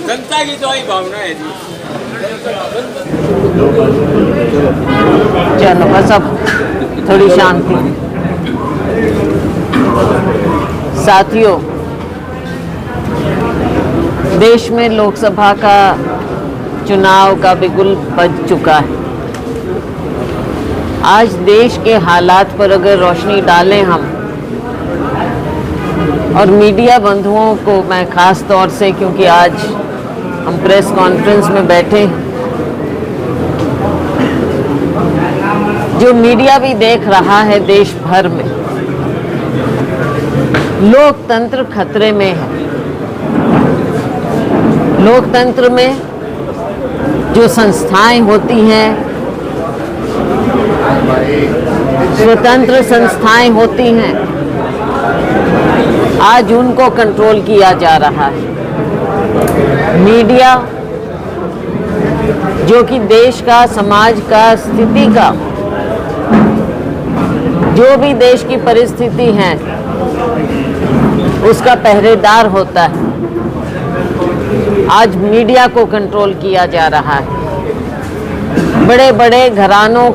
जनता की तो यही भावना है जी। चलो बस अब थोड़ी शांति। साथियों, देश में लोकसभा का चुनाव का बिगुल बज चुका है। आज देश के हालात पर अगर रोशनी डालें हम, और मीडिया बंधुओं को मैं खास तौर से, क्योंकि आज हम प्रेस कॉन्फ्रेंस में बैठे हैं, जो मीडिया भी देख रहा है देश भर में, लोकतंत्र खतरे में है। लोकतंत्र में जो संस्थाएं होती हैं, स्वतंत्र संस्थाएं होती हैं, आज उनको कंट्रोल किया जा रहा है। मीडिया, जो कि देश का, समाज का, स्थिति का, जो भी देश की परिस्थिति है उसका पहरेदार होता है, आज मीडिया को कंट्रोल किया जा रहा है। बड़े बड़े घरानों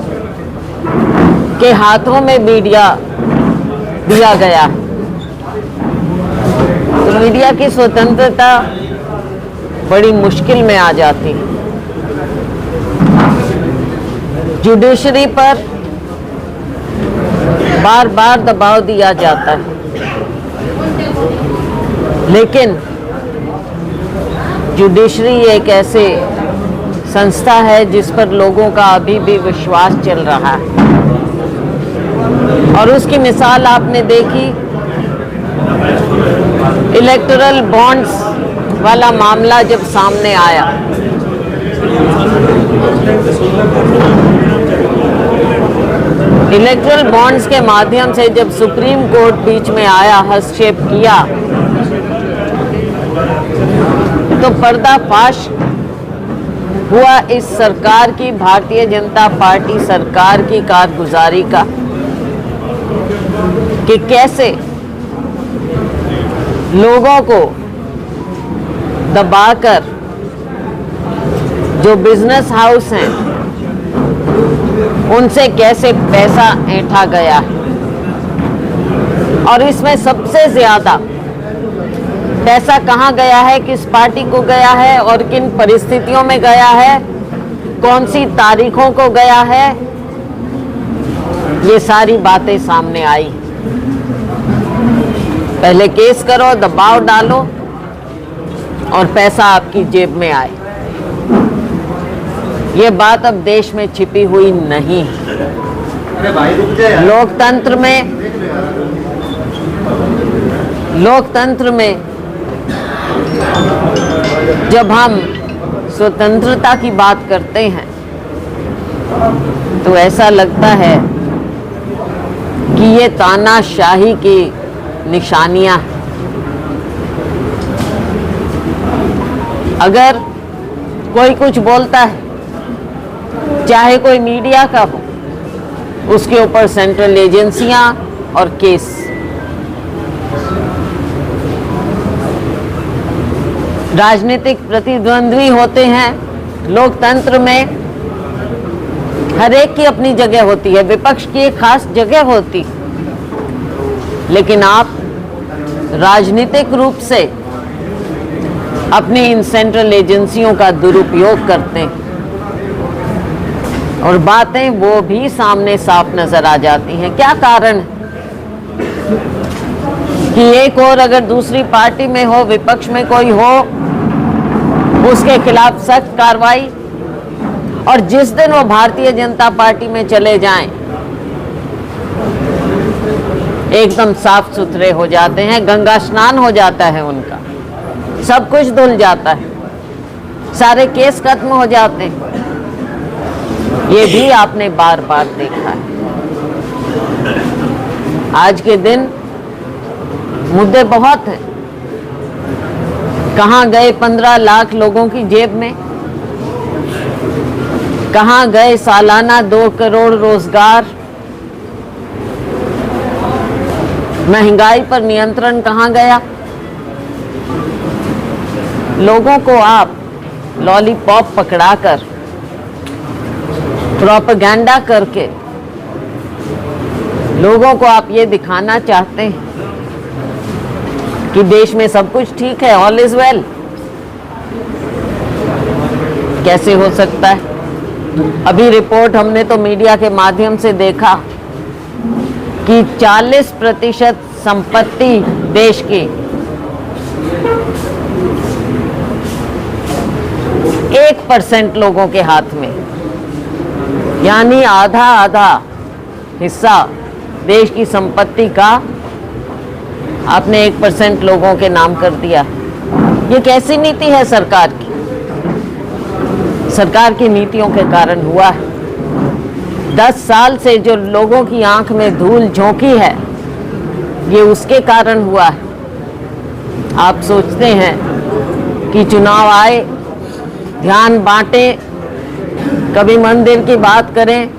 के हाथों में मीडिया दिया गया है। तो मीडिया की स्वतंत्रता बड़ी मुश्किल में आ जाती है। जुडिशरी पर बार बार दबाव दिया जाता है, लेकिन जुडिशरी एक ऐसे संस्था है जिस पर लोगों का अभी भी विश्वास चल रहा है, और उसकी मिसाल आपने देखी इलेक्टोरल बॉन्ड्स वाला मामला जब सामने आया। इलेक्टोरल बॉन्ड्स के माध्यम से जब सुप्रीम कोर्ट बीच में आया, हस्तक्षेप किया, तो पर्दाफाश हुआ इस सरकार की, भारतीय जनता पार्टी सरकार की कारगुजारी का, कि कैसे लोगों को दबाकर जो बिजनेस हाउस हैं उनसे कैसे पैसा ऐंठा गया है, और इसमें सबसे ज्यादा पैसा कहाँ गया है, किस पार्टी को गया है और किन परिस्थितियों में गया है, कौन सी तारीखों को गया है, ये सारी बातें सामने आई। पहले केस करो, दबाव डालो और पैसा आपकी जेब में आए। ये बात अब देश में छिपी हुई नहीं है। लोकतंत्र में जब हम स्वतंत्रता की बात करते हैं तो ऐसा लगता है कि ये तानाशाही की निशानियां हैं। अगर कोई कुछ बोलता है, चाहे कोई मीडिया का हो, उसके ऊपर सेंट्रल एजेंसियां और केस। राजनीतिक प्रतिद्वंद्वी होते हैं। लोकतंत्र में हर एक की अपनी जगह होती है, विपक्ष की एक खास जगह होती है, लेकिन आप राजनीतिक रूप से अपनी इन सेंट्रल एजेंसियों का दुरुपयोग करते हैं, और बातें वो भी सामने साफ नजर आ जाती हैं। क्या कारण है कि एक और अगर दूसरी पार्टी में हो, विपक्ष में कोई हो, उसके खिलाफ सख्त कार्रवाई, और जिस दिन वो भारतीय जनता पार्टी में चले जाएं एकदम साफ सुथरे हो जाते हैं, गंगा स्नान हो जाता है उनका, सब कुछ धुल जाता है, सारे केस खत्म हो जाते हैं। ये भी आपने बार बार देखा है। आज के दिन मुद्दे बहुत हैं। कहाँ गए 15 लाख लोगों की जेब में? कहाँ गए सालाना 2 करोड़ रोजगार? महंगाई पर नियंत्रण कहाँ गया? लोगों को आप लॉलीपॉप पकड़ाकर, प्रोपेगेंडा करके लोगों को आप ये दिखाना चाहते हैं कि देश में सब कुछ ठीक है, ऑल इज वेल। कैसे हो सकता है? अभी रिपोर्ट हमने तो मीडिया के माध्यम से देखा कि 40% संपत्ति देश की 1% लोगों के हाथ में, यानी आधा आधा हिस्सा देश की संपत्ति का आपने 1% लोगों के नाम कर दिया। ये कैसी नीति है सरकार की? सरकार की नीतियों के कारण हुआ है। 10 साल से जो लोगों की आंख में धूल झोंकी है, ये उसके कारण हुआ है। आप सोचते हैं कि चुनाव आए, ध्यान बांटें, कभी मंदिर की बात करें,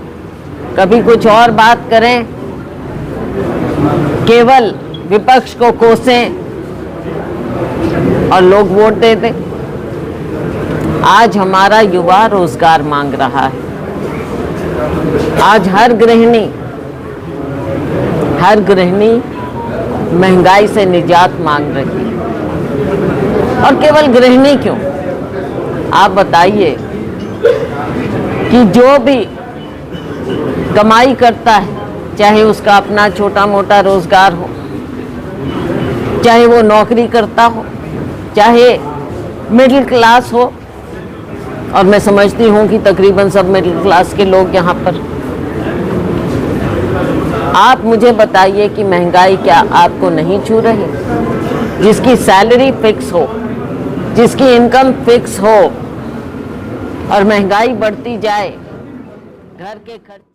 कभी कुछ और बात करें, केवल विपक्ष को कोसें और लोग वोट दे दें। आज हमारा युवा रोजगार मांग रहा है। आज हर गृहिणी महंगाई से निजात मांग रही है। और केवल गृहिणी क्यों, आप बताइए कि जो भी कमाई करता है, चाहे उसका अपना छोटा मोटा रोजगार हो, चाहे वो नौकरी करता हो, चाहे मिडिल क्लास हो, और मैं समझती हूँ कि तकरीबन सब मिडिल क्लास के लोग यहाँ पर। आप मुझे बताइए कि महंगाई क्या आपको नहीं छू रही? जिसकी सैलरी फिक्स हो, जिसकी इनकम फिक्स हो और महंगाई बढ़ती जाए, घर के खर्च